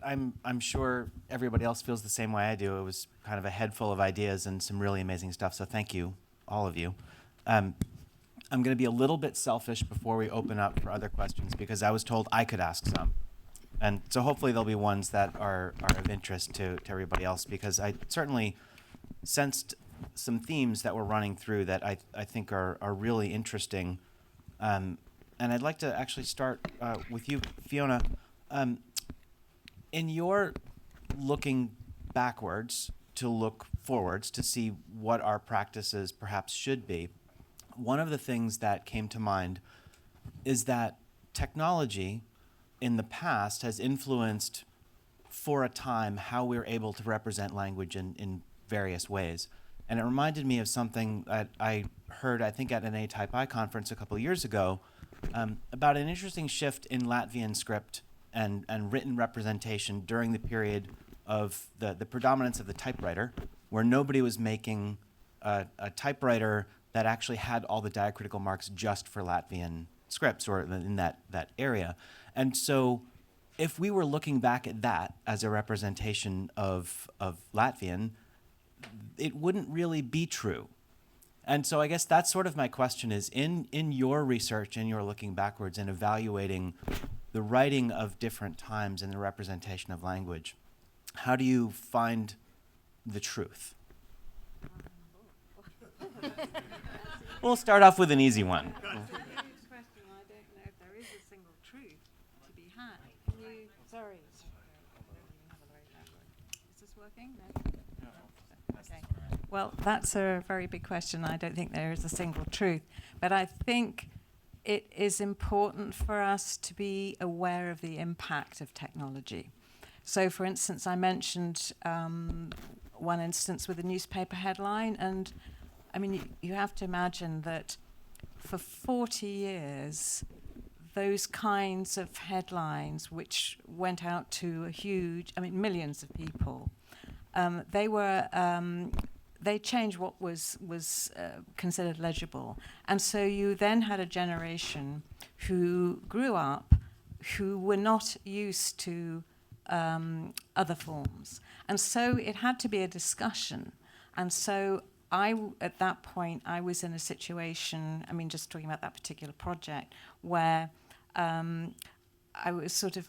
I'm sure everybody else feels the same way I do. It was kind of a head full of ideas and some really amazing stuff. So thank you, all of you. I'm going to be a little bit selfish before we open up for other questions because I was told I could ask some. And so hopefully there'll be ones that are of interest to everybody else, because I certainly sensed some themes that we're running through that I think are really interesting. And I'd like to actually start with you, Fiona. In your looking backwards to look forwards to see what our practices perhaps should be, one of the things that came to mind is that technology in the past has influenced, for a time, how we're able to represent language in various ways. And it reminded me of something that I heard, I think, at an A-Type-I conference a couple of years ago, about an interesting shift in Latvian script and written representation during the period of the predominance of the typewriter, where nobody was making a typewriter that actually had all the diacritical marks just for Latvian scripts, or in that area. And so if we were looking back at that as a representation of Latvian, it wouldn't really be true. And so I guess that's sort of my question is, in your research and your looking backwards and evaluating the writing of different times and the representation of language, how do you find the truth? We'll start off with an easy one. Sorry. Is this working? No? Okay. Well, that's a very big question. I don't think there is a single truth. But I think it is important for us to be aware of the impact of technology. So, for instance, I mentioned one instance with a newspaper headline. And, I mean, you have to imagine that for 40 years, those kinds of headlines, which went out to millions of people, they changed what was considered legible. And so you then had a generation who grew up who were not used to other forms. And so it had to be a discussion. And so at that point, I was in a situation, I mean, just talking about that particular project, where I was sort of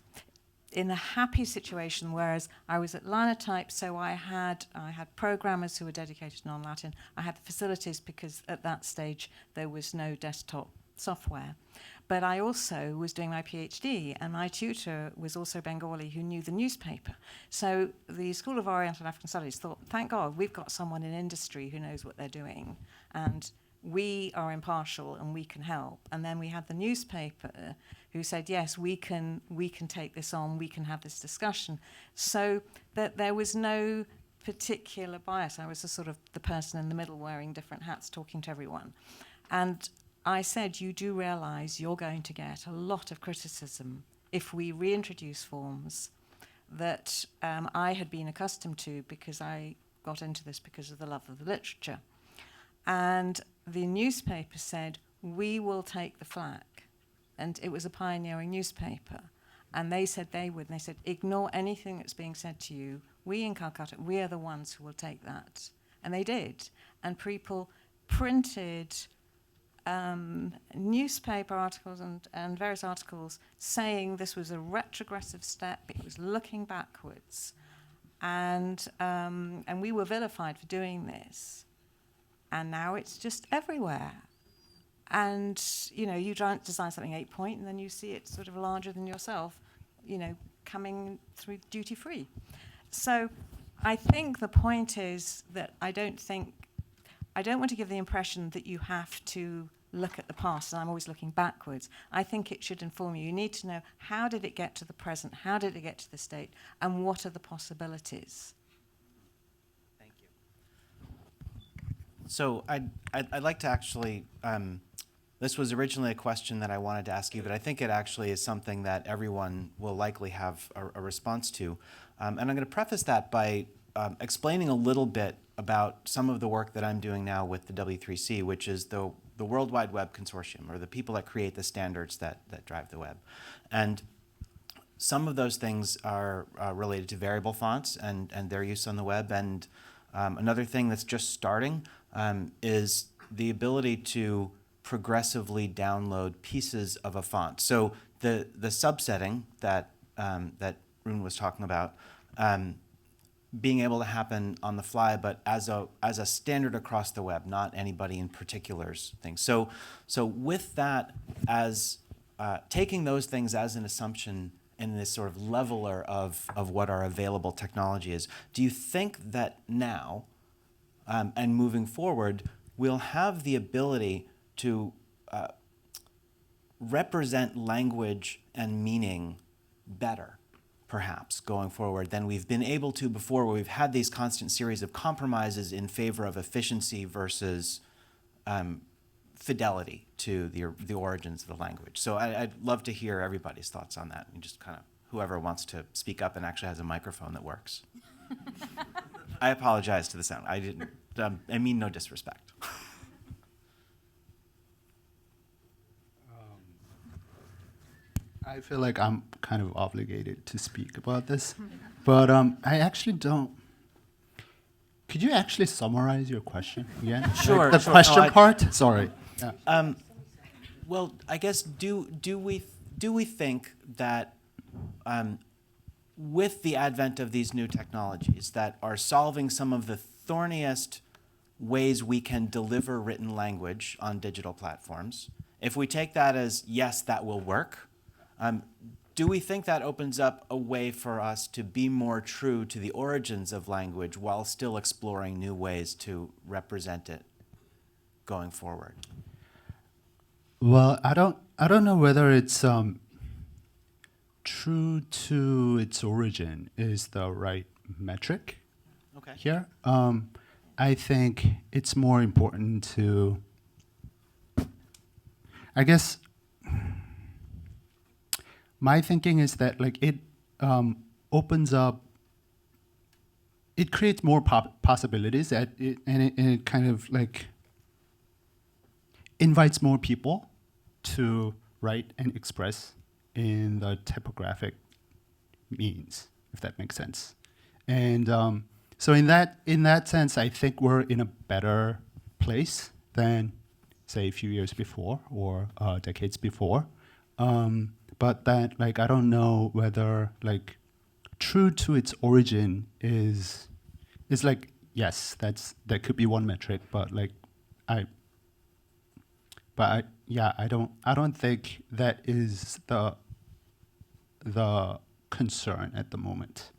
in a happy situation, whereas I was at Linotype, so I had programmers who were dedicated to non-Latin. I had the facilities because at that stage there was no desktop software. But I also was doing my PhD, and my tutor was also Bengali who knew the newspaper. So the School of Oriental African Studies thought, thank God, we've got someone in industry who knows what they're doing, and we are impartial and we can help. And then we had the newspaper who said, yes, we can take this on, we can have this discussion. So that there was no particular bias. I was the person in the middle wearing different hats, talking to everyone. And I said, you do realize you're going to get a lot of criticism if we reintroduce forms that I had been accustomed to, because I got into this because of the love of the literature. And the newspaper said, we will take the flak. And it was a pioneering newspaper. And they said they would. And they said, ignore anything that's being said to you. We in Calcutta, we are the ones who will take that. And they did. And people printed newspaper articles and various articles saying this was a retrogressive step, it was looking backwards. And we were vilified for doing this. And now it's just everywhere. And, you try to design something 8-point, and then you see it sort of larger than yourself, coming through duty-free. So I think the point is that I don't want to give the impression that you have to look at the past, and I'm always looking backwards. I think it should inform you. You need to know, how did it get to the present? How did it get to the state? And what are the possibilities? Thank you. So I'd like to actually, this was originally a question that I wanted to ask you, but I think it actually is something that everyone will likely have a response to. And I'm going to preface that by explaining a little bit about some of the work that I'm doing now with the W3C, which is the World Wide Web Consortium, or the people that create the standards that drive the web. And some of those things are related to variable fonts and their use on the web. And another thing that's just starting is the ability to progressively download pieces of a font. So the subsetting that that Roon was talking about, being able to happen on the fly, but as a standard across the web, not anybody in particular's thing. So with that, as taking those things as an assumption in this sort of leveler of what our available technology is, do you think that now and moving forward, we'll have the ability to represent language and meaning better, perhaps, going forward than we've been able to before, where we've had these constant series of compromises in favor of efficiency versus fidelity to the origins of the language. So I'd love to hear everybody's thoughts on that, and just kind of whoever wants to speak up and actually has a microphone that works. I apologize to the sound. I didn't. I mean no disrespect. I feel like I'm kind of obligated to speak about this, but I actually don't. Could you actually summarize your question again? Sure. Like the question part? Sorry. Yeah. Well, I guess do we think that with the advent of these new technologies that are solving some of the thorniest ways we can deliver written language on digital platforms, if we take that as yes, that will work, do we think that opens up a way for us to be more true to the origins of language while still exploring new ways to represent it going forward? Well, I don't know whether it's true to its origin is the right metric. Okay. Here. I think it's more important to, I guess, my thinking is that like it opens up, it creates more possibilities and it kind of like invites more people to write and express in the typographic means, if that makes sense. And so in that sense, I think we're in a better place than, say, a few years before or decades before. But that, like, I don't know whether, like, true to its origin is like, yes, that could be one metric, but like, I don't think that is the concern at the moment.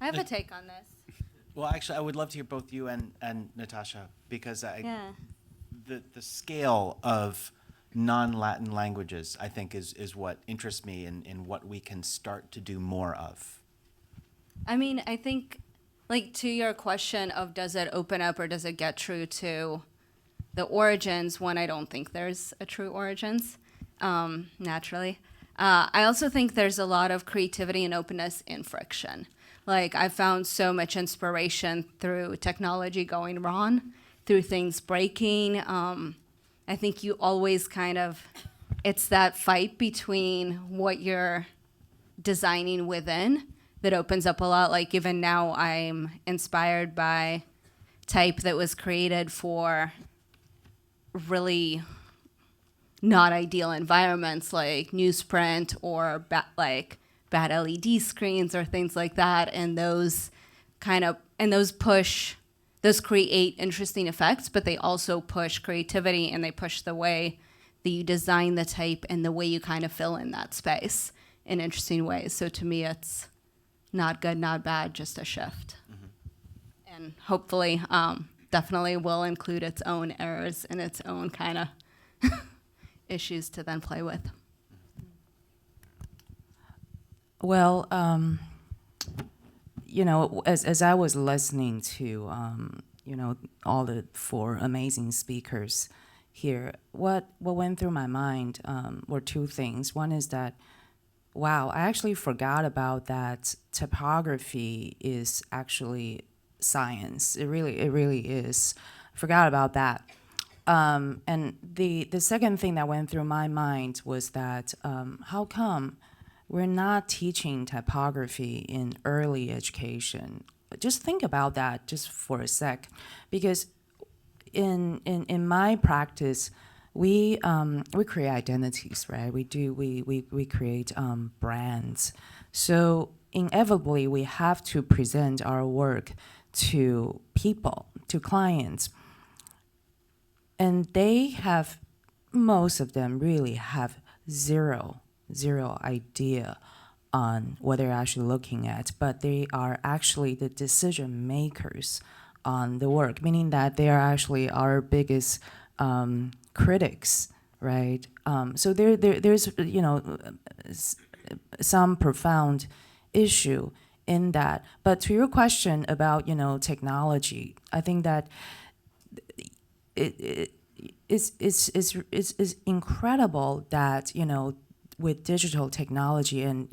I have a take on this. Well, actually, I would love to hear both you and Natasha, because the scale of non-Latin languages, I think, is what interests me in what we can start to do more of. I mean, I think, like, to your question of does it open up or does it get true to the origins, one, I don't think there's a true origins, naturally. I also think there's a lot of creativity and openness in friction. Like, I found so much inspiration through technology going wrong, through things breaking. I think you always kind of, it's that fight between what you're designing within that opens up a lot. Like, even now I'm inspired by type that was created for really not ideal environments like newsprint or bad LED screens or things like that. And those create interesting effects, but they also push creativity and they push the way that you design the type and the way you kind of fill in that space in interesting ways. So to me, it's not good, not bad, just a shift. Mm-hmm. And hopefully, definitely will include its own errors and its own kind of issues to then play with. Well, as I was listening to, all the four amazing speakers here, what went through my mind were two things. One is that, wow, I actually forgot about that typography is actually science. It really is. I forgot about that. And the second thing that went through my mind was that how come we're not teaching typography in early education? Just think about that just for a sec, because in my practice, we create identities, right? We create brands. So inevitably, we have to present our work to people, to clients, and most of them really have zero idea on what they're actually looking at, but they are actually the decision makers on the work, meaning that they are actually our biggest critics, right? So there's some profound issue in that. But to your question about technology, I think that it's incredible that with digital technology and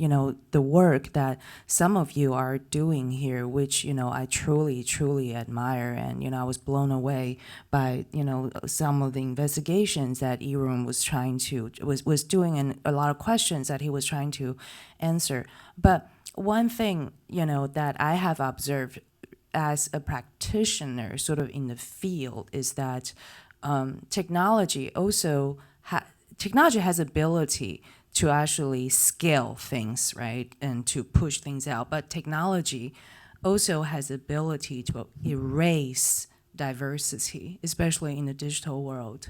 the work that some of you are doing here, which I truly admire, and I was blown away by some of the investigations that Roon was doing, and a lot of questions that he was trying to answer. But one thing that I have observed as a practitioner, sort of in the field, is that technology has ability to actually scale things, right, and to push things out. But technology also has ability to erase diversity, especially in the digital world.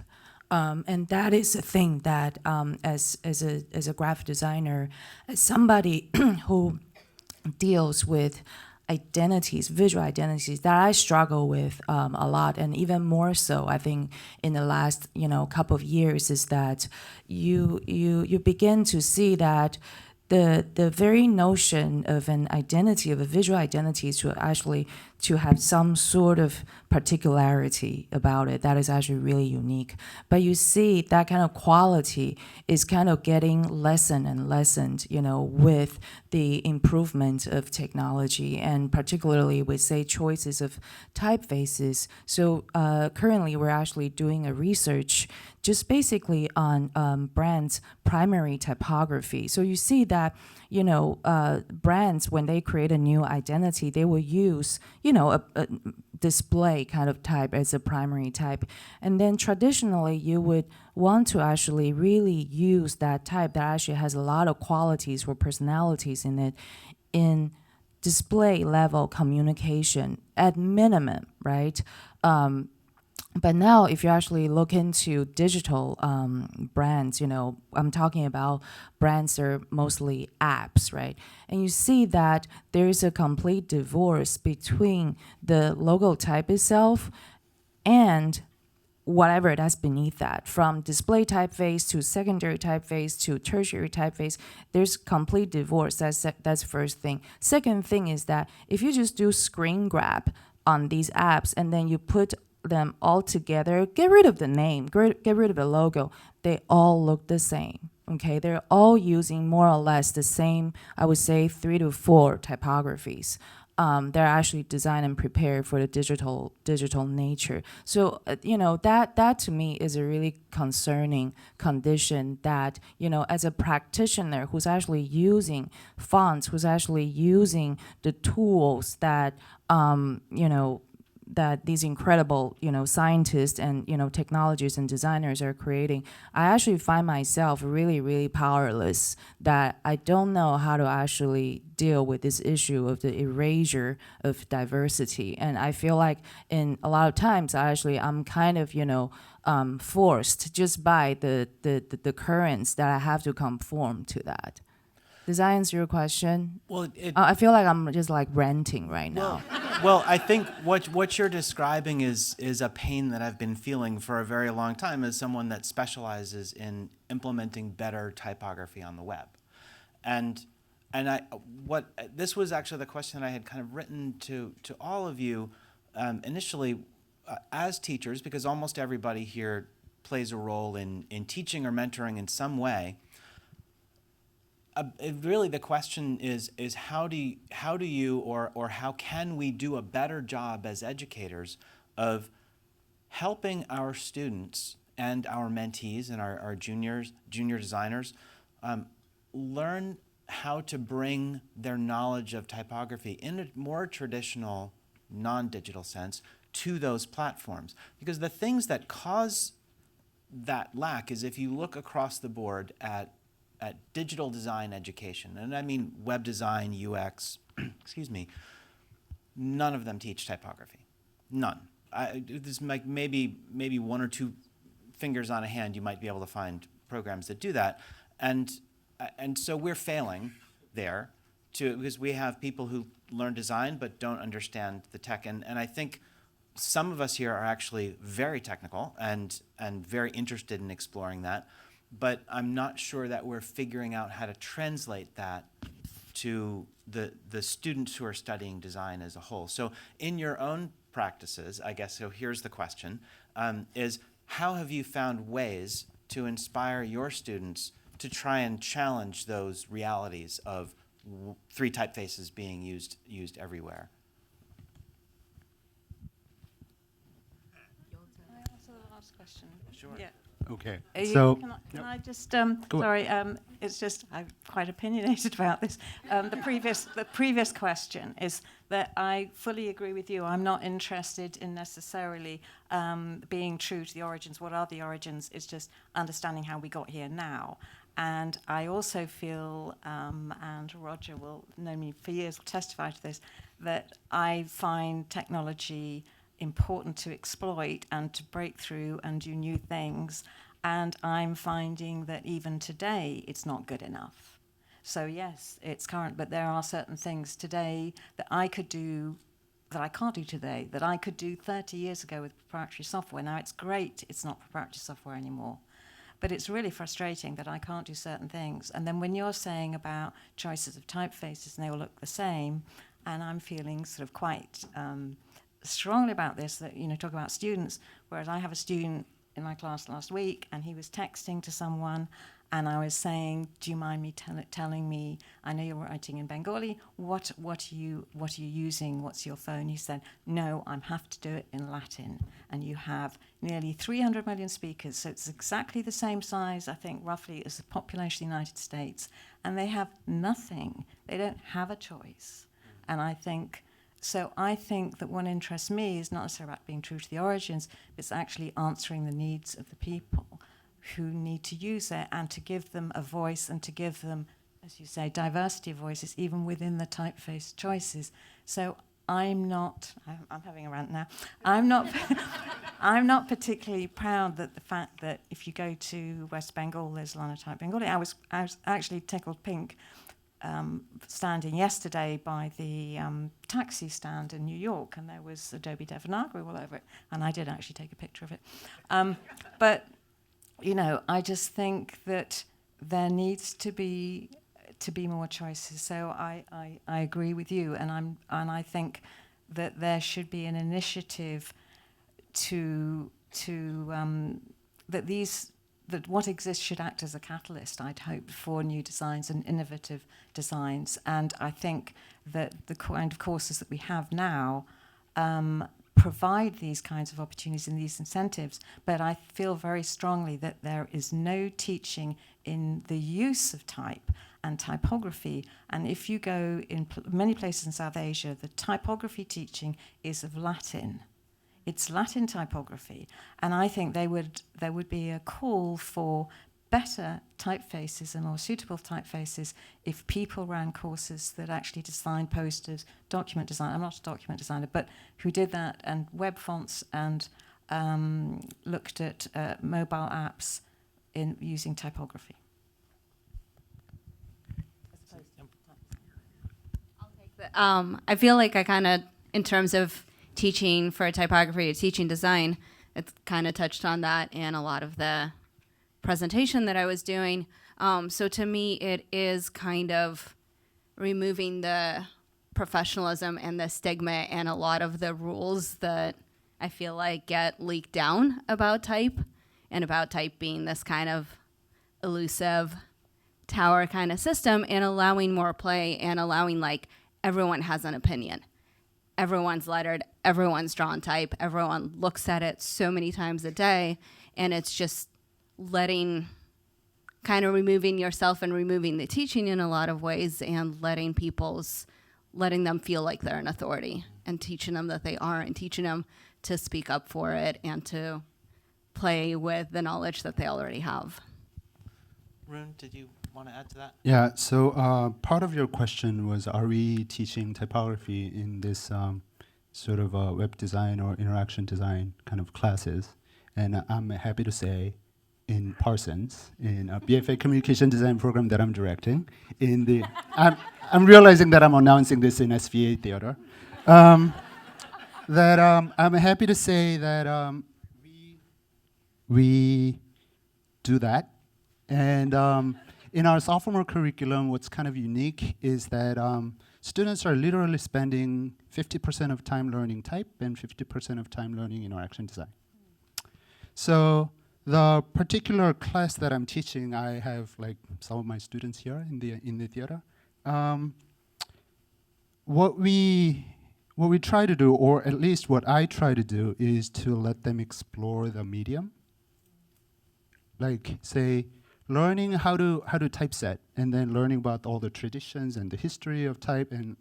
And that is a thing that, as a graphic designer, as somebody who deals with identities, visual identities, that I struggle with a lot, and even more so, I think, in the last couple of years, is that you begin to see that the very notion of an identity, of a visual identity, is to have some sort of particularity about it that is actually really unique. But you see that kind of quality is kind of getting lessened and lessened, with the improvement of technology, and particularly with, say, choices of typefaces. So currently we're actually doing a research just basically on brands' primary typography. So you see that brands, when they create a new identity, they will use a display kind of type as a primary type, and then traditionally you would want to actually really use that type that actually has a lot of qualities or personalities in it in display level communication at minimum, right? But now, if you actually look into digital brands, I'm talking about brands that are mostly apps, right? And you see that there's a complete divorce between the logo type itself and whatever that's beneath that, from display typeface to secondary typeface to tertiary typeface. There's complete divorce. That's first thing. Second thing is that if you just do screen grab on these apps and then you put them all together, get rid of the name, get rid of the logo, they all look the same. Okay, they're all using more or less the same, I would say, 3 to 4 typographies. They're actually designed and prepared for the digital nature. So that to me is a really concerning condition, that as a practitioner who's actually using fonts, who's actually using the tools that that these incredible, scientists and, technologists and designers are creating, I actually find myself really, really powerless, that I don't know how to actually deal with this issue of the erasure of diversity. And I feel like in a lot of times, I'm kind of, forced just by the currents that I have to conform to that. Does that answer your question? Well, I feel like I'm just like ranting right now. Well, I think what you're describing is a pain that I've been feeling for a very long time as someone that specializes in implementing better typography on the web. And this was actually the question I had kind of written to all of you initially as teachers, because almost everybody here plays a role in teaching or mentoring in some way. Really, the question is how do you or how can we do a better job as educators of helping our students and our mentees and our junior designers learn how to bring their knowledge of typography in a more traditional, non-digital sense to those platforms. Because the things that cause that lack is if you look across the board at digital design education, and I mean web design, UX, excuse me, none of them teach typography. None. This like maybe one or two fingers on a hand you might be able to find programs that do that, and so we're failing there because we have people who learn design but don't understand the tech, and I think some of us here are actually very technical and very interested in exploring that, but I'm not sure that we're figuring out how to translate that to the students who are studying design as a whole. So in your own practices, I guess, so here's the question, is how have you found ways to inspire your students to try and challenge those realities of three typefaces being used everywhere? Can I answer the last question? Sure. Yeah. Okay. Can Yep. I just, Go sorry, it's just, I'm quite opinionated about this. The previous question is that I fully agree with you. I'm not interested in necessarily being true to the origins. What are the origins? It's just understanding how we got here now. And I also feel, and Roger will know me for years, will testify to this, that I find technology important to exploit and to break through and do new things. And I'm finding that even today, it's not good enough. So yes, it's current, but there are certain things today that I could do that I can't do today, that I could do 30 years ago with proprietary software. Now, it's great it's not proprietary software anymore. But it's really frustrating that I can't do certain things. And then when you're saying about choices of typefaces and they all look the same, and I'm feeling sort of quite strongly about this, that, you know, talk about students, whereas I have a student in my class last week and he was texting to someone and I was saying, do you mind me telling me, I know you're writing in Bengali, what are you using, what's your phone? He said, no, I have to do it in Latin. And you have nearly 300 million speakers, so it's exactly the same size, I think, roughly, as the population of the United States. And they have nothing. They don't have a choice. And I think that what interests me is not necessarily about being true to the origins, but it's actually answering the needs of the people who need to use it and to give them a voice and to give them, as you say, diversity of voices, even within the typeface choices. So I'm having a rant now. I'm not particularly proud that the fact that if you go to West Bengal, there's Linotype Bengali. I was actually tickled pink standing yesterday by the taxi stand in New York, and there was Adobe Devanagari all over it, and I did actually take a picture of it. But you know, I just think that there needs to be more choices. So I agree with you, and I think that there should be an initiative that what exists should act as a catalyst, I'd hope, for new designs and innovative designs. And I think that the kind of courses that we have now provide these kinds of opportunities and these incentives, but I feel very strongly that there is no teaching in the use of type and typography. And if you go in many places in South Asia, the typography teaching is of Latin. It's Latin typography. And I think there would be a call for better typefaces and more suitable typefaces if people ran courses that actually designed posters, document design. I'm not a document designer, but who did that, and web fonts, and looked at mobile apps in using typography. I feel like I kind of, in terms of teaching for typography or teaching design, it's kind of touched on that in a lot of the presentation that I was doing. So to me, it is kind of removing the professionalism and the stigma and a lot of the rules that I feel like get leaked down about type, and about type being this kind of elusive tower kind of system, and allowing more play and allowing like everyone has an opinion. everyone's lettered, everyone's drawn type, everyone looks at it so many times a day, and it's just kind of removing yourself and removing the teaching in a lot of ways, and letting them feel like they're an authority, and teaching them that they are, and teaching them to speak up for it and to play with the knowledge that they already have. Roon, did you want to add to that? Yeah, so part of your question was, are we teaching typography in this sort of web design or interaction design kind of classes? And I'm happy to say, in Parsons, in a BFA communication design program that I'm directing, I'm realizing that I'm announcing this in SVA theater, that I'm happy to say that we do that. And in our sophomore curriculum, what's kind of unique is that students are literally spending 50% of time learning type and 50% of time learning interaction design. So the particular class that I'm teaching, I have like some of my students here in the theater. What we try to do, or at least what I try to do, is to let them explore the medium. Like, say, learning how to typeset, and then learning about all the traditions and the history of type, and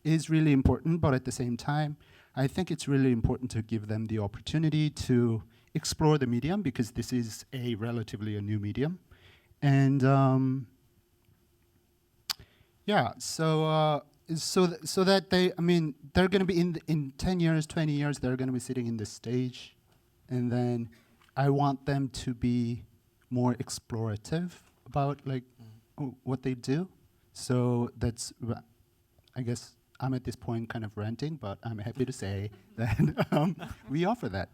is really important. But at the same time, I think it's really important to give them the opportunity to explore the medium, because this is relatively a new medium. And yeah, so that they're going to be in 10 years, 20 years, they're going to be sitting in this stage, and then I want them to be more explorative about what they do. So that's, I guess I'm at this point kind of ranting, but I'm happy to say that we offer that.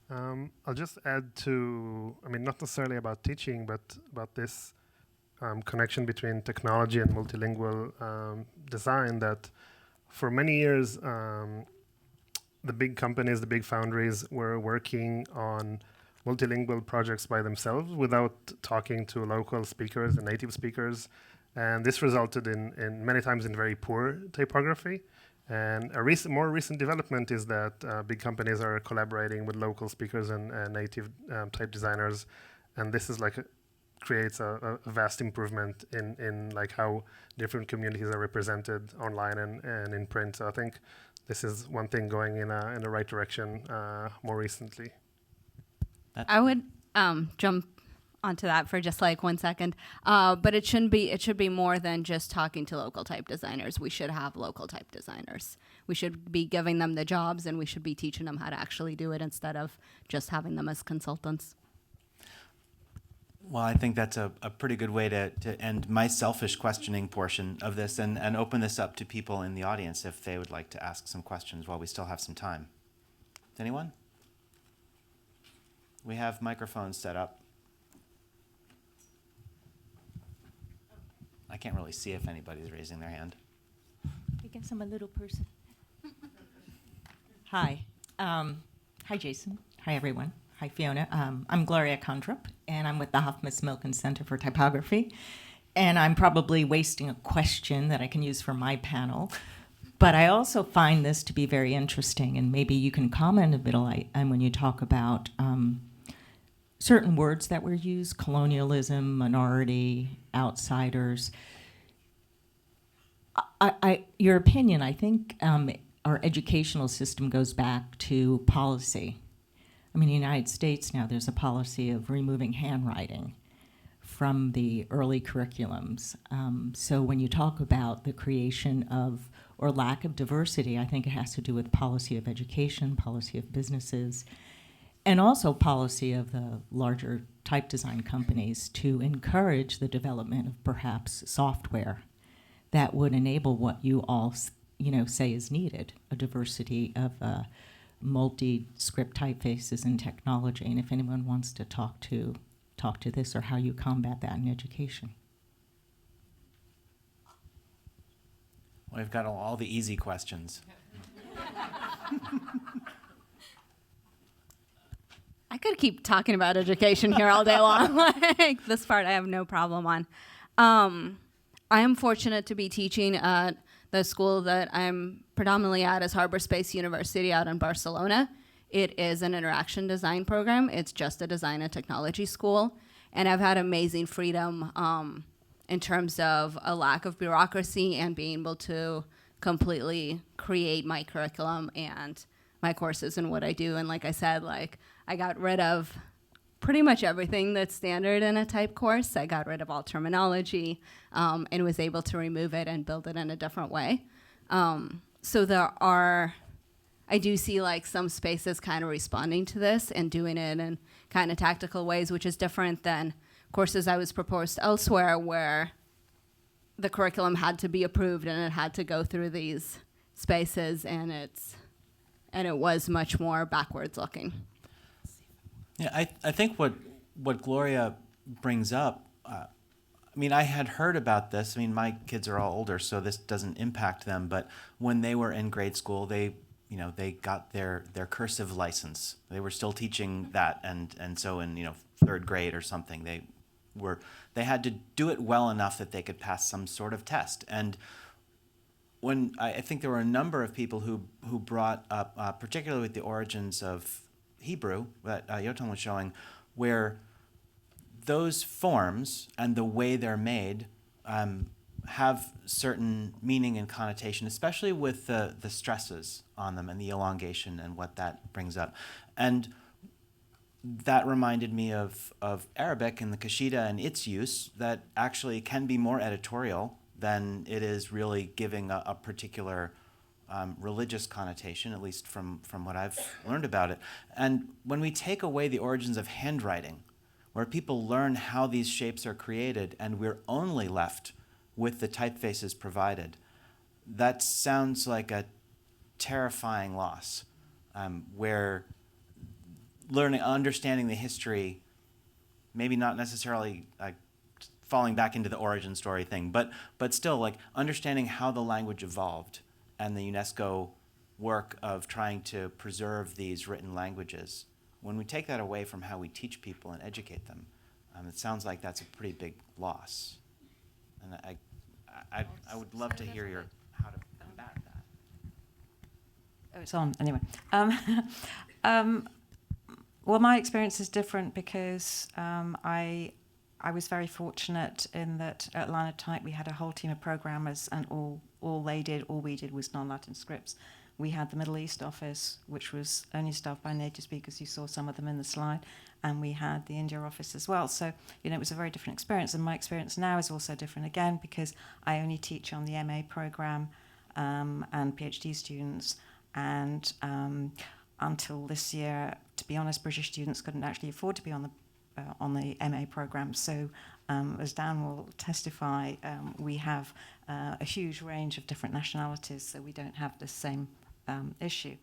I'll just add to, not necessarily about teaching, but about this connection between technology and multilingual design, that for many years, the big companies, the big foundries were working on multilingual projects by themselves without talking to local speakers and native speakers. And this resulted in many times in very poor typography. And a more recent development is that big companies are collaborating with local speakers and native type designers. And this is creates a vast improvement in how different communities are represented online and in print. So I think this is one thing going in the right direction more recently. I would jump onto that for just 1 second, but it should be more than just talking to local type designers. We should have local type designers. We should be giving them the jobs, and we should be teaching them how to actually do it instead of just having them as consultants. Well, I think that's a pretty good way to end my selfish questioning portion of this, and open this up to people in the audience if they would like to ask some questions while we still have some time. Anyone? We have microphones set up. I can't really see if anybody's raising their hand. I guess I'm a little person. Hi. Hi, Jason. Hi, everyone. Hi, Fiona. I'm Gloria Contra, and I'm with the Hofmas Milken Center for Typography. And I'm probably wasting a question that I can use for my panel. But I also find this to be very interesting, and maybe you can comment a bit on when you talk about certain words that were used: colonialism, minority, outsiders. Your opinion, I think our educational system goes back to policy. In the United States now, there's a policy of removing handwriting from the early curriculums. So when you talk about the creation of or lack of diversity, I think it has to do with policy of education, policy of businesses, and also policy of the larger type design companies to encourage the development of perhaps software that would enable what you all say is needed, a diversity of multi-script typefaces and technology. And if anyone wants to talk to this, or how you combat that in education. Well, we've got all the easy questions. I could keep talking about education here all day long. This part I have no problem on. I am fortunate to be teaching at the the school that I'm predominantly at is Harbor Space University out in Barcelona. It is an interaction design program. It's just a design and technology school. And I've had amazing freedom in terms of a lack of bureaucracy and being able to completely create my curriculum and my courses and what I do. And like I said, like I got rid of pretty much everything that's standard in a type course. I got rid of all terminology and was able to remove it and build it in a different way. So I do see like some spaces kind of responding to this and doing it in kind of tactical ways, which is different than courses I was proposed elsewhere where the curriculum had to be approved and it had to go through these spaces, and it was much more backwards looking. Yeah, I think what Gloria brings up, I mean, I had heard about this. I mean, my kids are all older, so this doesn't impact them. But when they were in grade school, they got their cursive license. They were still teaching that, and so in third grade or something, they had to do it well enough that they could pass some sort of test. And when I think there were a number of people who brought up, particularly with the origins of Hebrew that Yotam was showing, where those forms and the way they're made have certain meaning and connotation, especially with the stresses on them and the elongation and what that brings up. And that reminded me of Arabic and the Kashida and its use that actually can be more editorial than it is really giving a particular religious connotation, at least from what I've learned about it. And when we take away the origins of handwriting, where people learn how these shapes are created and we're only left with the typefaces provided, that sounds like a terrifying loss, where understanding the history, maybe not necessarily falling back into the origin story thing, but still like understanding how the language evolved and the UNESCO work of trying to preserve these written languages. When we take that away from how we teach people and educate them, it sounds like that's a pretty big loss. And I would love to hear how to combat that. Oh, it's on anyway. Well, my experience is different because I was very fortunate in that at Linotype we had a whole team of programmers, and all we did was non-Latin scripts. We had the Middle East office, which was only staffed by native speakers. You saw some of them in the slide. And we had the India office as well. So, it was a very different experience. And my experience now is also different again because I only teach on the MA program and PhD students. And until this year, to be honest, British students couldn't actually afford to be on the MA program. So, as Dan will testify, we have a huge range of different nationalities, so we don't have the same issue.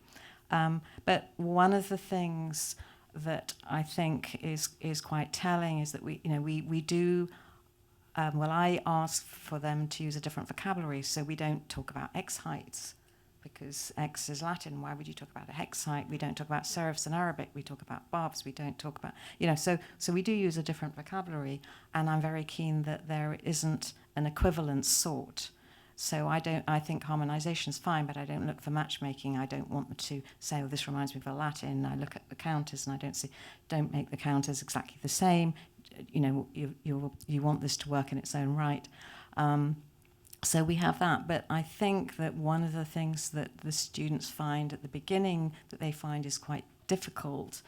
But one of the things that I think is quite telling is that we do. I ask for them to use a different vocabulary, so we don't talk about X heights because X is Latin. Why would you talk about a hex height? We don't talk about serifs in Arabic. We talk about barbs. We don't talk about So we do use a different vocabulary, and I'm very keen that there isn't an equivalent sort. So I think harmonization is fine, but I don't look for matchmaking. I don't want them to say, oh, this reminds me of a Latin. I look at the counters and I don't make the counters exactly the same. You want this to work in its own right. So we have that. But I think that one of the things that the students find at the beginning that they find is quite difficult,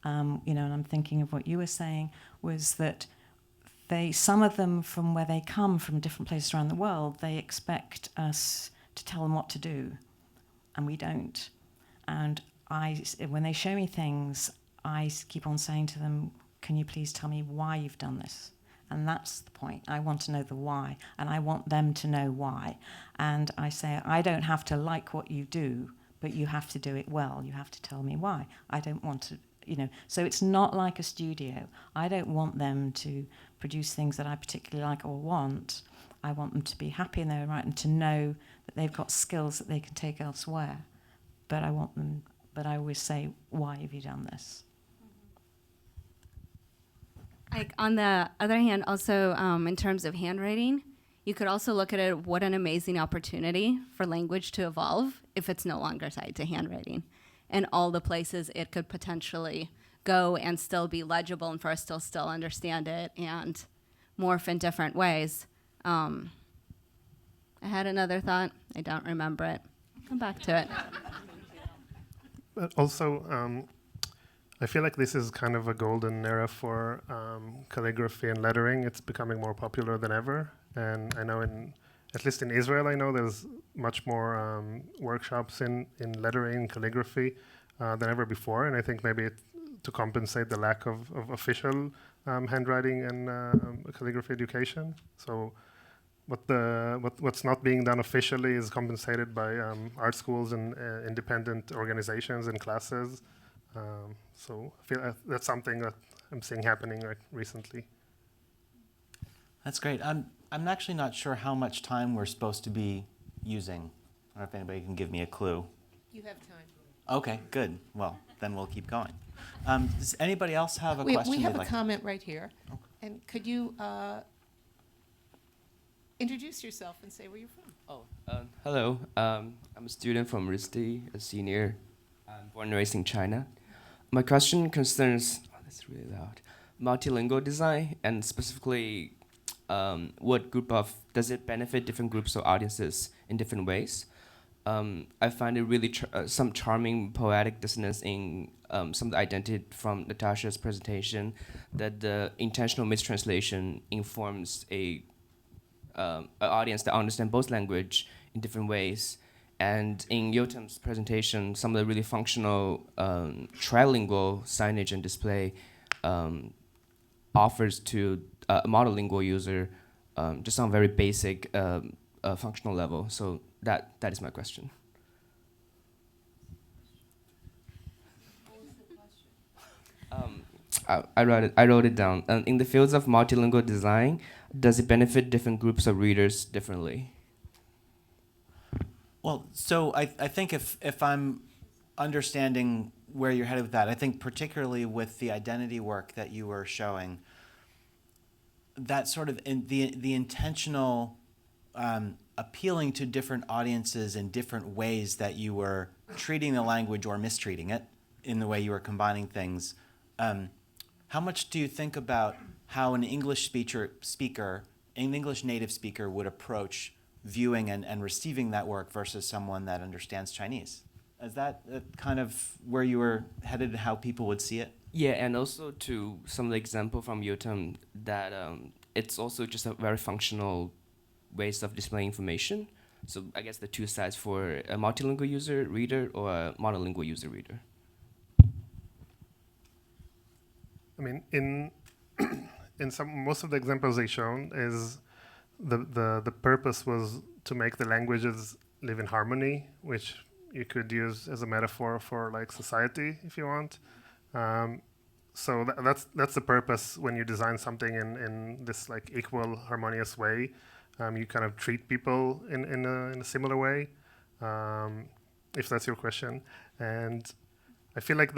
and I'm thinking of what you were saying, was that some of them from where they come from different places around the world, they expect us to tell them what to do, and we don't. And when they show me things, I keep on saying to them, can you please tell me why you've done this? And that's the point. I want to know the why, and I want them to know why. And I say, I don't have to like what you do, but you have to do it well. You have to tell me why. I don't want to, So it's not like a studio. I don't want them to produce things that I particularly like or want. I want them to be happy in their own right and to know that they've got skills that they can take elsewhere. But I always say, why have you done this? Like on the other hand, also in terms of handwriting, you could also look at it, what an amazing opportunity for language to evolve if it's no longer tied to handwriting, and all the places it could potentially go and still be legible and for us to still understand it and morph in different ways. I had another thought. I don't remember it. Come back to it. But also, I feel like this is kind of a golden era for calligraphy and lettering. It's becoming more popular than ever. And I know at least in Israel, I know there's much more workshops in lettering, calligraphy than ever before. And I think maybe to compensate the lack of official handwriting and calligraphy education. So what's not being done officially is compensated by art schools and independent organizations and classes. So I feel that's something that I'm seeing happening recently. That's great. I'm actually not sure how much time we're supposed to be using. I don't know if anybody can give me a clue. You have time. Okay, good. Well, then we'll keep going. Does anybody else have a question? We have they'd a like- comment right here. And could you introduce yourself and say where you're from? Hello. I'm a student from RISD, a senior. I'm born and raised in China. My question concerns, that's really loud, multilingual design, and specifically what group of, does it benefit different groups or audiences in different ways? I find it really some charming poetic dissonance in some of the identity from Natasha's presentation, that the intentional mistranslation informs a audience that understand both language in different ways. And in Yotam's presentation, some of the really functional trilingual signage and display offers to a monolingual user just on a very basic functional level. So that is my question. I wrote it down. In the fields of multilingual design, does it benefit different groups of readers differently? Well, so I think if I'm understanding where you're headed with that, I think particularly with the identity work that you were showing, that sort of the intentional appealing to different audiences in different ways that you were treating the language or mistreating it in the way you were combining things. How much do you think about how an English an English native speaker would approach viewing and receiving that work versus someone that understands Chinese? Is that kind of where you were headed, how people would see it? Yeah, and also to some of the example from Yotam that it's also just a very functional ways of displaying information. So I guess the two sides for a multilingual user reader or a monolingual user reader. I mean, in most of the examples they shown is the purpose was to make the languages live in harmony, which you could use as a metaphor for like society if you want. So that's the purpose when you design something in this like equal, harmonious way. You kind of treat people in a similar way, if that's your question. And I feel like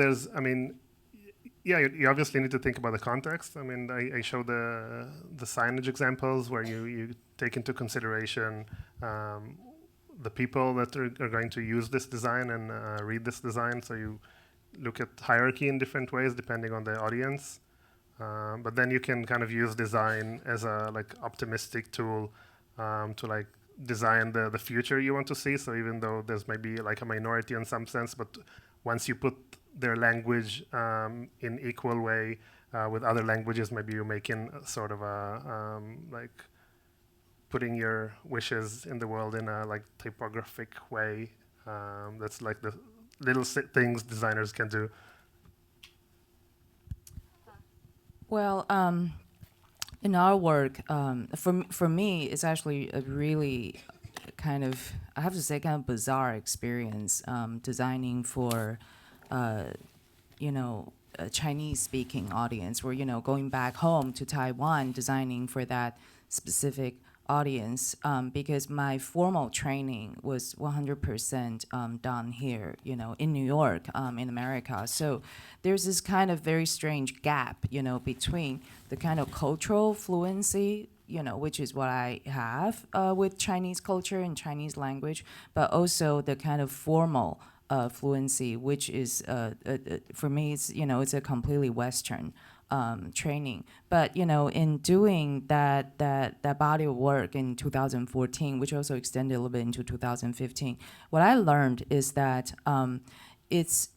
you obviously need to think about the context. I mean, I show the signage examples where you take into consideration the people that are going to use this design and read this design. So you look at hierarchy in different ways depending on the audience. But then you can kind of use design as a like optimistic tool to like design the future you want to see. So even though there's maybe like a minority in some sense, but once you put their language in equal way with other languages, maybe you're making sort of a like putting your wishes in the world in a like typographic way. That's like the little things designers can do. Well, in our work, for me, it's actually a really kind of, I have to say, kind of bizarre experience designing for, a Chinese-speaking audience. Where going back home to Taiwan, designing for that specific audience, because my formal training was 100% done here, in New York, in America. So there's this kind of very strange gap, between the kind of cultural fluency, which is what I have with Chinese culture and Chinese language, but also the kind of formal fluency, which is for me, it's a completely Western training. But in doing that body of work in 2014, which also extended a little bit into 2015, what I learned is that it's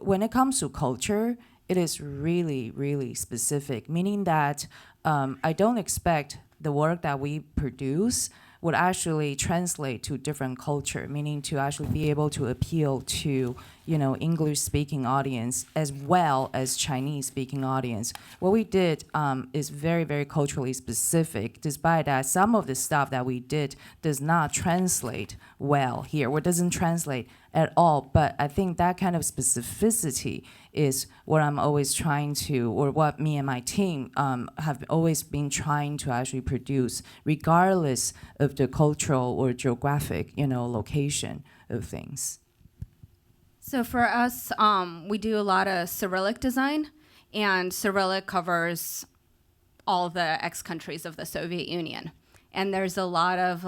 when it comes to culture, it is really, really specific, meaning that I don't expect the work that we produce would actually translate to different culture, meaning to actually be able to appeal to, English-speaking audience as well as Chinese-speaking audience. What we did is very, very culturally specific, despite that some of the stuff that we did does not translate well here, or doesn't translate at all. But I think that kind of specificity is what I'm always trying to, or what me and my team have always been trying to actually produce, regardless of the cultural or geographic, location of things. So for us, we do a lot of Cyrillic design, and Cyrillic covers all the ex-countries of the Soviet Union. And there's a lot of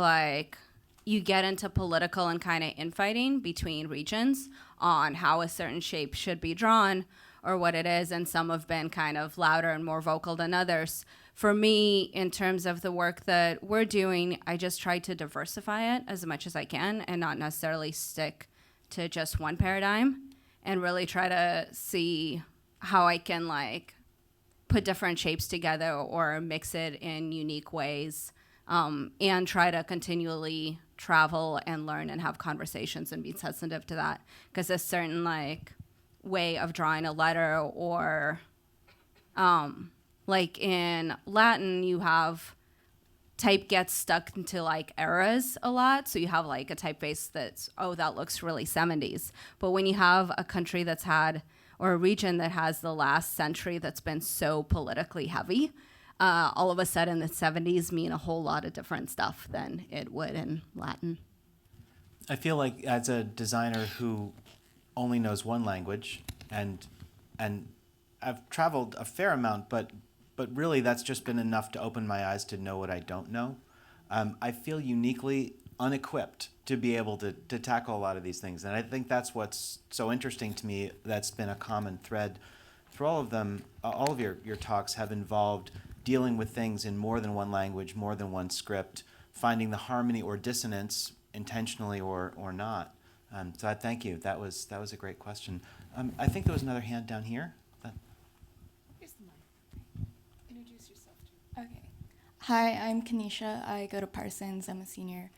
you get into political and kind of infighting between regions on how a certain shape should be drawn or what it is, and some have been kind of louder and more vocal than others. For me, in terms of the work that we're doing, I just try to diversify it as much as I can and not necessarily stick to just one paradigm, and really try to see how I can put different shapes together or mix it in unique ways, and try to continually travel and learn and have conversations and be sensitive to that. Because a certain way of drawing a letter, or in Latin, you have type gets stuck into eras a lot. So you have a typeface that's, that looks really 70s. But when you have a country that's had, or a region that has the last century that's been so politically heavy, all of a sudden the 70s mean a whole lot of different stuff than it would in Latin. I feel like as a designer who only knows one language, and I've traveled a fair amount, but really that's just been enough to open my eyes to know what I don't know. I feel uniquely unequipped to be able to tackle a lot of these things. And I think that's what's so interesting to me. That's been a common thread through all of them. All of your talks have involved dealing with things in more than one language, more than one script, finding the harmony or dissonance intentionally or not. So I thank you. That was a great question. I think there was another hand down here. Here's the mic. Introduce yourself to Okay. Hi, I'm Kanisha. I go to Parsons. I'm a senior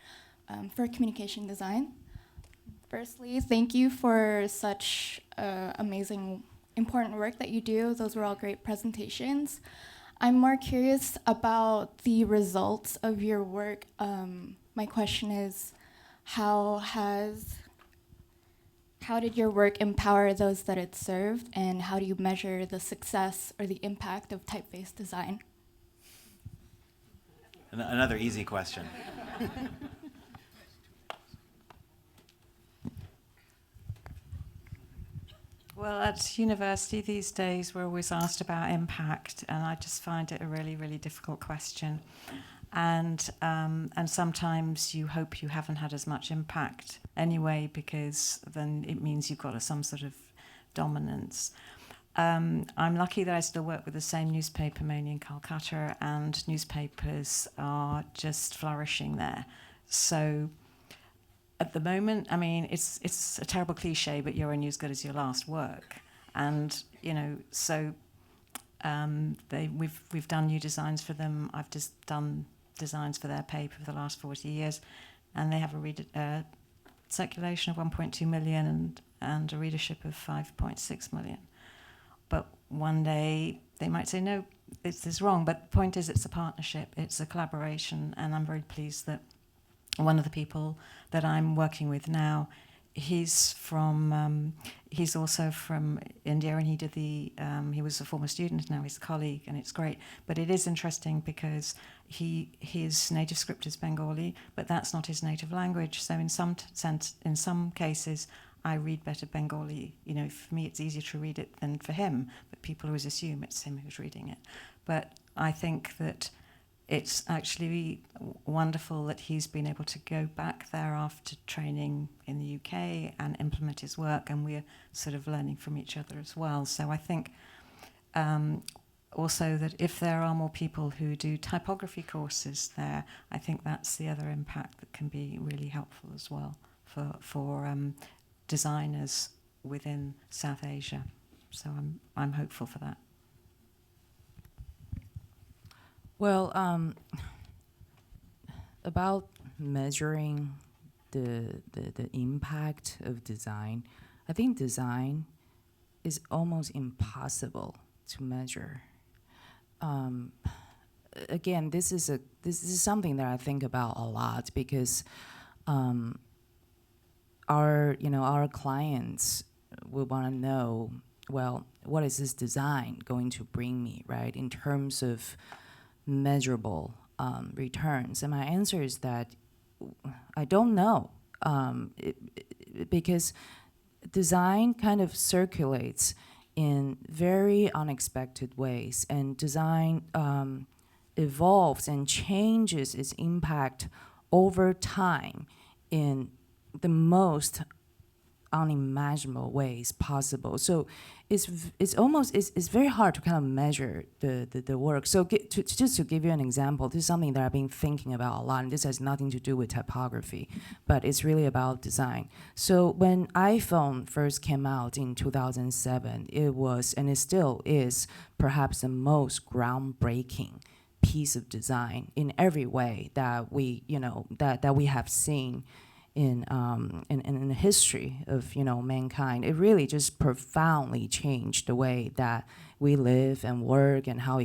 for communication design. Firstly, thank you for such amazing, important work that you do. Those were all great presentations. I'm more curious about the results of your work. My question is, how did your work empower those that it served, and how do you measure the success or the impact of typeface design? Another easy question. Well, at university these days, we're always asked about impact, and I just find it a really, really difficult question. And sometimes you hope you haven't had as much impact anyway, because then it means you've got some sort of dominance. I'm lucky that I still work with the same newspaper mainly in Calcutta, and newspapers are just flourishing there. So at the moment, I mean, it's a terrible cliche, but you're only as good as your last work. And, so we've done new designs for them. I've just done designs for their paper for the last 40 years, and they have a circulation of 1.2 million and a readership of 5.6 million. But one day they might say, no, this is wrong. But the point is, it's a partnership, it's a collaboration, and I'm very pleased that one of the people that I'm working with now, he's also from India, and he was a former student, now he's a colleague, and it's great. But it is interesting because his native script is Bengali, but that's not his native language. So in some cases, I read better Bengali. For me, it's easier to read it than for him, but people always assume it's him who's reading it. But I think that it's actually wonderful that he's been able to go back there after training in the UK and implement his work, and we're sort of learning from each other as well. So I think also that if there are more people who do typography courses there, I think that's the other impact that can be really helpful as well for designers within South Asia. So I'm hopeful for that. Well, about measuring the impact of design, I think design is almost impossible to measure. Again, this is something that I think about a lot because our clients will want to know, well, what is this design going to bring me, right? In terms of measurable returns, and my answer is that I don't know, because design kind of circulates in very unexpected ways, and design evolves and changes its impact over time in the most unimaginable ways possible. So it's very hard to kind of measure the work. So just to give you an example, this is something that I've been thinking about a lot, and this has nothing to do with typography, but it's really about design. So when iPhone first came out in 2007, it was, and it still is, perhaps the most groundbreaking piece of design in every way that we have seen in the history of mankind. It really just profoundly changed the way that we live and work, and how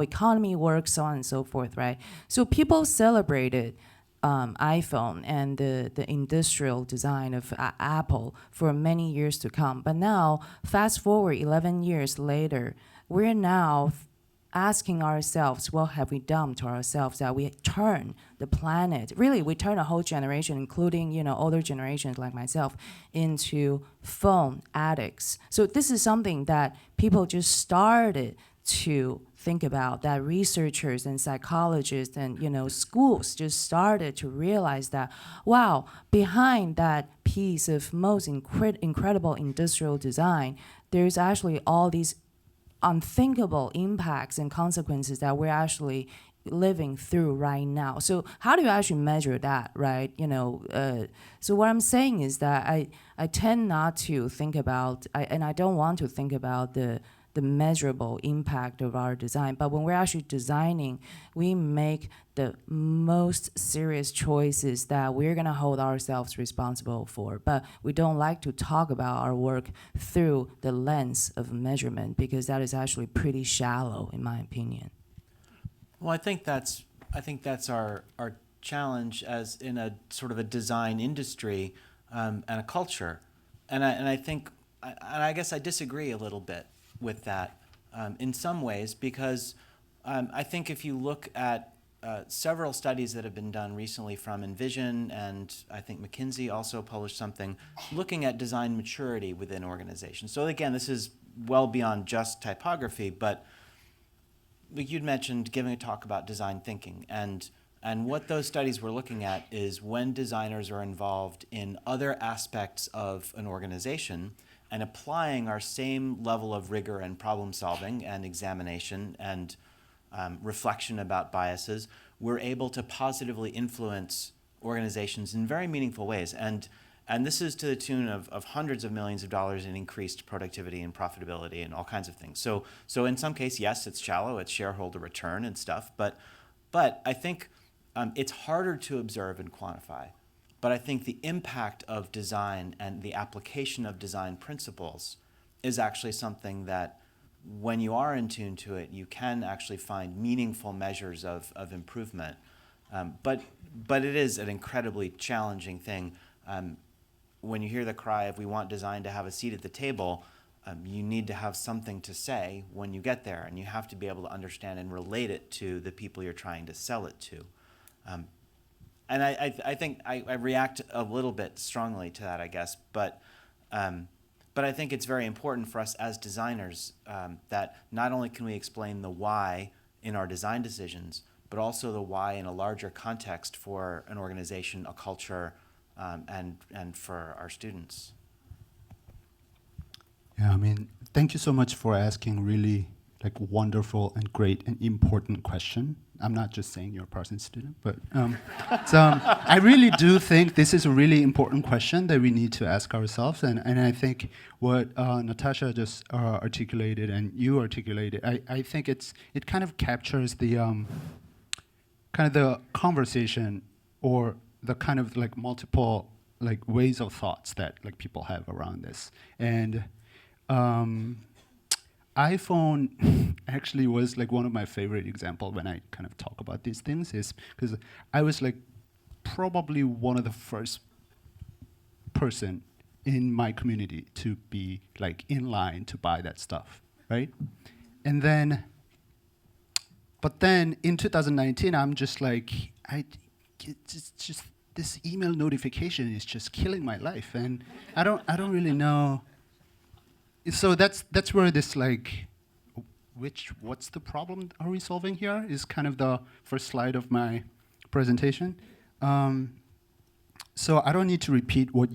economy works, so on and so forth, right? So people celebrated iPhone and the industrial design of Apple for many years to come. But now, fast forward 11 years later, we're now asking ourselves, what have we done to ourselves that we turn the planet, really we turn a whole generation, including older generations like myself, into phone addicts. So this is something that people just started to think about, that researchers and psychologists and schools just started to realize that, wow, behind that piece of most incredible industrial design, there's actually all these unthinkable impacts and consequences that we're actually living through right now. So how do you actually measure that, right? So what I'm saying is that I tend not to think about, and I don't want to think about the measurable impact of our design. But when we're actually designing, we make the most serious choices that we're going to hold ourselves responsible for. But we don't like to talk about our work through the lens of measurement, because that is actually pretty shallow, in my opinion. Well, I think that's our challenge as in a sort of a design industry and a culture, and I guess I disagree a little bit with that in some ways, because I think if you look at several studies that have been done recently from Envision, and I think McKinsey also published something looking at design maturity within organizations. So again, this is well beyond just typography, but like you'd mentioned giving a talk about design thinking, and what those studies were looking at is when designers are involved in other aspects of an organization and applying our same level of rigor and problem solving and examination and reflection about biases, we're able to positively influence organizations in very meaningful ways. And this is to the tune of hundreds of millions of dollars in increased productivity and profitability and all kinds of things. So in some case, yes, it's shallow, it's shareholder return and stuff, but I think it's harder to observe and quantify. But I think the impact of design and the application of design principles is actually something that, when you are in tune to it, you can actually find meaningful measures of improvement. But it is an incredibly challenging thing. When you hear the cry of we want design to have a seat at the table, you need to have something to say when you get there, and you have to be able to understand and relate it to the people you're trying to sell it to. And I think I react a little bit strongly to that, I guess, but I think it's very important for us as designers that not only can we explain the why in our design decisions, but also the why in a larger context for an organization, a culture, and for our students. Yeah, I mean, thank you so much for asking really like wonderful and great and important question. I'm not just saying you're a Parsons student, but I really do think this is a really important question that we need to ask ourselves. And I think what Natasha just articulated and you articulated, I think it kind of captures the kind of the conversation or the kind of like multiple like ways of thoughts that like people have around this. And iPhone actually was like one of my favorite example when I kind of talk about these things, is because I was like probably one of the first person in my community to be like in line to buy that stuff, right? And then, but then in 2019, I'm just like, it's just this email notification is just killing my life, and I don't really know. So that's where this like, what's the problem are we solving here is kind of the first slide of my presentation. So I don't need to repeat what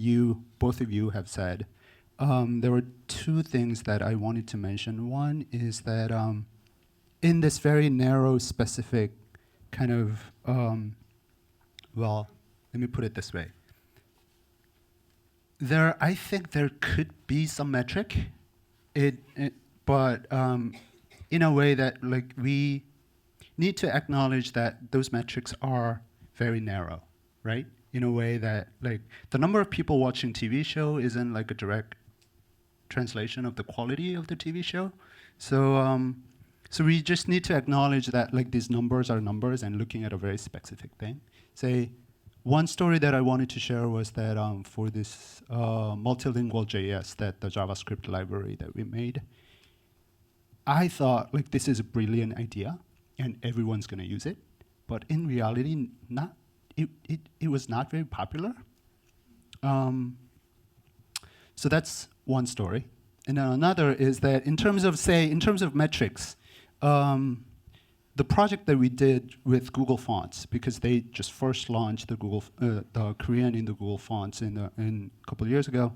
both of you have said. There were two things that I wanted to mention. One is that in this very narrow, specific kind of, well, let me put it this way. I think there could be some metric, but in a way that like we need to acknowledge that those metrics are very narrow, right? In a way that like the number of people watching TV show isn't like a direct translation of the quality of the TV show. So so we just need to acknowledge that like these numbers are numbers and looking at a very specific thing. Say, one story that I wanted to share was that for this multilingual JS, that the JavaScript library that we made, I thought like this is a brilliant idea and everyone's going to use it, but in reality, it was not very popular. So that's one story, and then another is that in terms of metrics. The project that we did with Google Fonts, because they just first launched the Korean in the Google Fonts in a couple of years ago,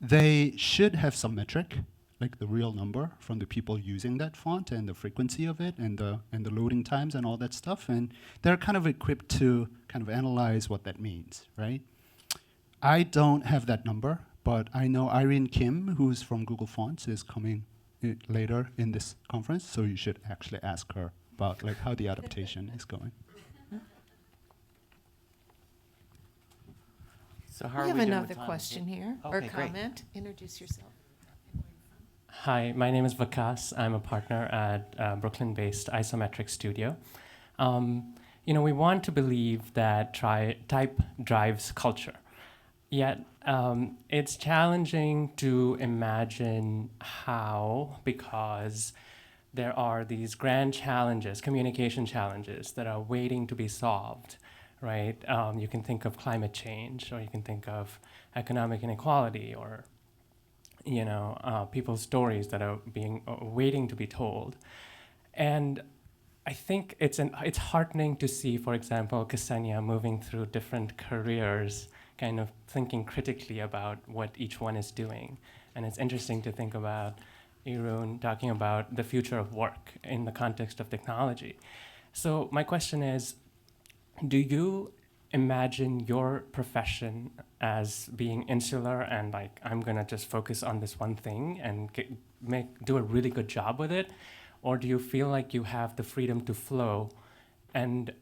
they should have some metric, like the real number from the people using that font and the frequency of it and the loading times and all that stuff. And they're kind of equipped to kind of analyze what that means, right? I don't have that number, but I know Irene Kim, who's from Google Fonts, is coming later in this conference, so you should actually ask her about like how the adaptation is going. So how We are have we doing another with time? question here, Okay, or great. comment. Introduce yourself. Hi, my name is Vikas. I'm a partner at Brooklyn-based Isometric Studio. We want to believe that type drives culture. Yet it's challenging to imagine how, because there are these grand challenges, communication challenges, that are waiting to be solved, right? You can think of climate change, or you can think of economic inequality, or people's stories that are waiting to be told. And I think it's heartening to see, for example, Ksenya moving through different careers, kind of thinking critically about what each one is doing. And it's interesting to think about Roon talking about the future of work in the context of technology. So my question is, do you imagine your profession as being insular and like, I'm gonna just focus on this one thing and do a really good job with it? Or do you feel like you have the freedom to flow and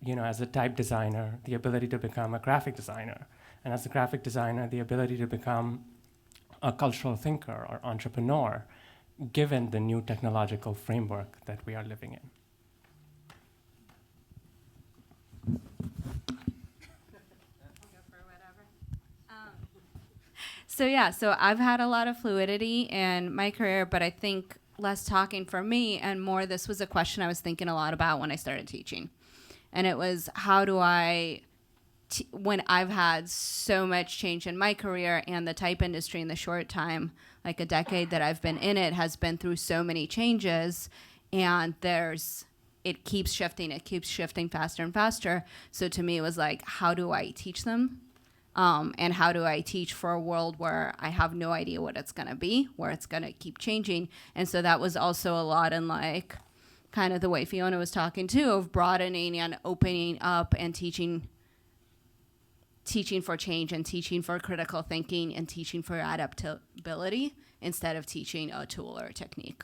as a type designer, the ability to become a graphic designer, and as a graphic designer, the ability to become a cultural thinker or entrepreneur, given the new technological framework that we are living in? So I've had a lot of fluidity in my career, but I think less talking for me and more this was a question I was thinking a lot about when I started teaching. And it was, how do when I've had so much change in my career, and the type industry in the short time, like a decade that I've been in it, has been through so many changes, and there's it keeps shifting faster and faster. So to me, it was like, how do I teach them? And how do I teach for a world where I have no idea what it's going to be, where it's going to keep changing? And so that was also a lot in like kind of the way Fiona was talking too, of broadening and opening up and teaching for change and teaching for critical thinking and teaching for adaptability instead of teaching a tool or a technique.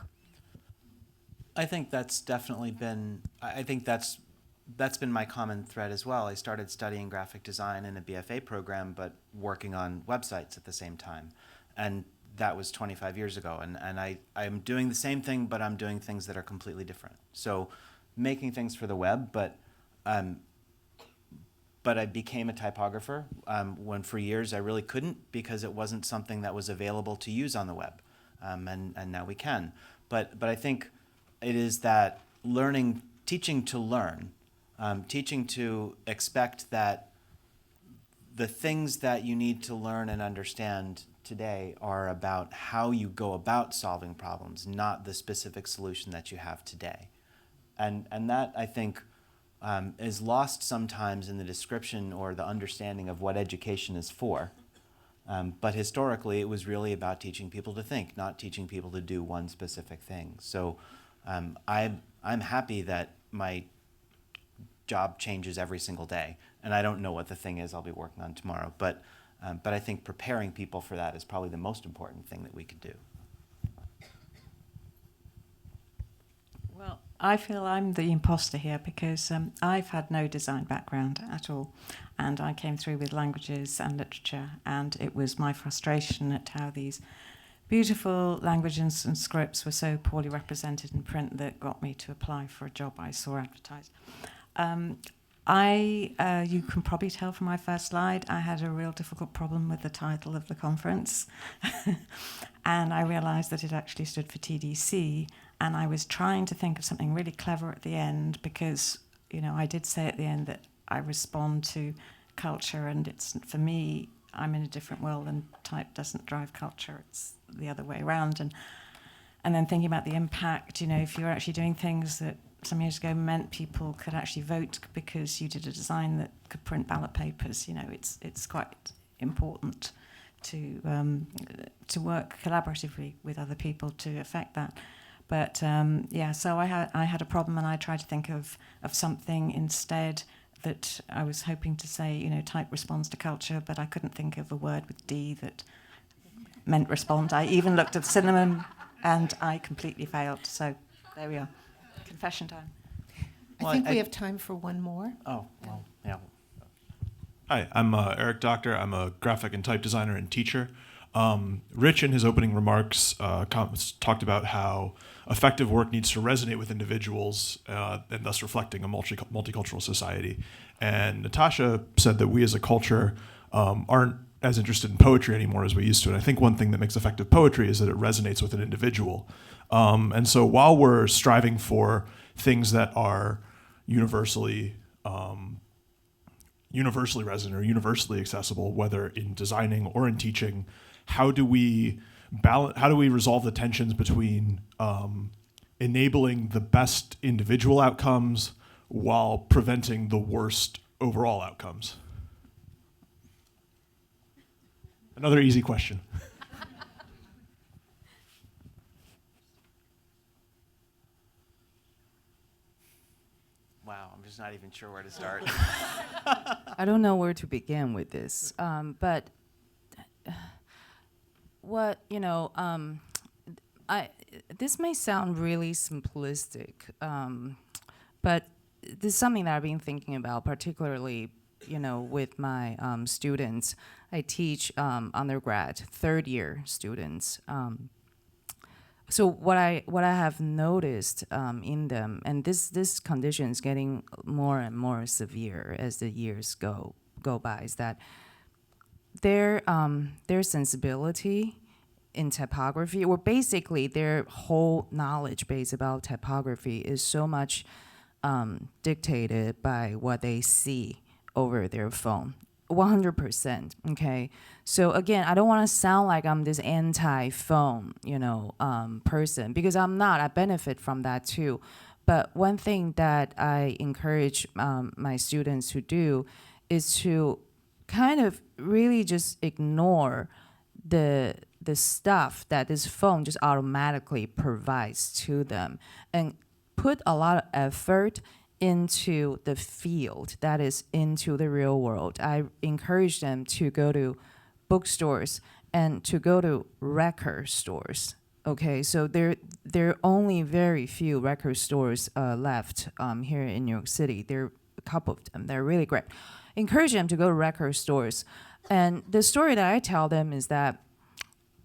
I think that's definitely been, I think that's been my common thread as well. I started studying graphic design in a BFA program, but working on websites at the same time. And that was 25 years ago. And I'm doing the same thing, but I'm doing things that are completely different. So making things for the web, but I became a typographer when for years I really couldn't, because it wasn't something that was available to use on the web. And now we can. But I think it is that teaching to learn, teaching to expect that the things that you need to learn and understand today are about how you go about solving problems, not the specific solution that you have today. And that, I think, is lost sometimes in the description or the understanding of what education is for. But historically, it was really about teaching people to think, not teaching people to do one specific thing. So I'm happy that my job changes every single day, and I don't know what the thing is I'll be working on tomorrow. But I think preparing people for that is probably the most important thing that we could do. Well, I feel I'm the imposter here because I've had no design background at all, and I came through with languages and literature, and it was my frustration at how these beautiful languages and scripts were so poorly represented in print that got me to apply for a job I saw advertised. You can probably tell from my first slide, I had a real difficult problem with the title of the conference. And I realized that it actually stood for TDC. And I was trying to think of something really clever at the end because, I did say at the end that I respond to culture, and it's, for me, I'm in a different world and type doesn't drive culture. It's the other way around. And then thinking about the impact, if you're actually doing things that some years ago meant people could actually vote because you did a design that could print ballot papers, it's quite important to work collaboratively with other people to affect that. But so I had a problem, and I tried to think of something instead that I was hoping to say, type responds to culture, but I couldn't think of a word with D that meant respond. I even looked at synonym, and I completely failed. So there we are. Confession time. I think we have time for one more. Oh, well, yeah. Hi, I'm Eric Doctor. I'm a graphic and type designer and teacher. Rich, in his opening remarks, talked about how effective work needs to resonate with individuals and thus reflecting a multicultural society. And Natasha said that we as a culture aren't as interested in poetry anymore as we used to. And I think one thing that makes effective poetry is that it resonates with an individual. And so while we're striving for things that are universally resonant or universally accessible, whether in designing or in teaching, how do we resolve the tensions between enabling the best individual outcomes while preventing the worst overall outcomes? Another easy question. Wow, I'm just not even sure where to start. I don't know where to begin with this, but this may sound really simplistic, but this is something that I've been thinking about, particularly, with my students. I teach undergrad, third-year students. So what I have noticed in them, and this condition is getting more and more severe as the years go by, is that their sensibility in typography, or basically their whole knowledge base about typography, is so much dictated by what they see over their phone. 100%, okay? So again, I don't want to sound like I'm this anti-phone, person, because I'm not. I benefit from that too. But one thing that I encourage my students to do is to kind of really just ignore the stuff that this phone just automatically provides to them, and put a lot of effort into the field that is into the real world. I encourage them to go to bookstores and to go to record stores. Okay, so there are only very few record stores left here in New York City. There are a couple of them. They're really great. Encourage them to go to record stores. And the story that I tell them is that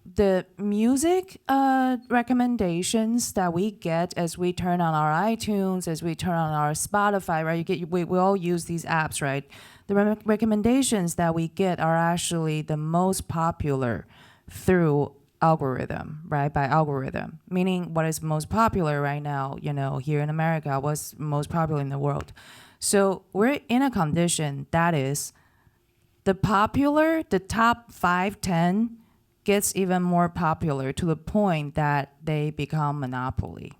the music recommendations that we get as we turn on our iTunes, as we turn on our Spotify, right? We all use these apps, right? The recommendations that we get are actually the most popular through algorithm, right? By algorithm, meaning what is most popular right now, here in America, what's most popular in the world. So we're in a condition that is the top 5, 10 gets even more popular to the point that they become monopoly.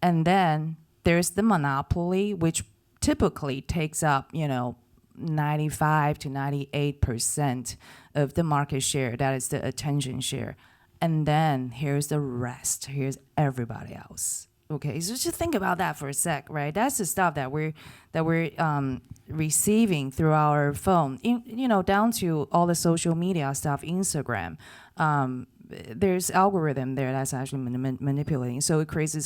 And then there's the monopoly, which typically takes up, 95 to 98% of the market share. That is the attention share. And then here's the rest. Here's everybody else. Okay, so just think about that for a sec, right? That's the stuff that we're receiving through our phone, down to all the social media stuff, Instagram. There's algorithm there that's actually manipulating. So it creates this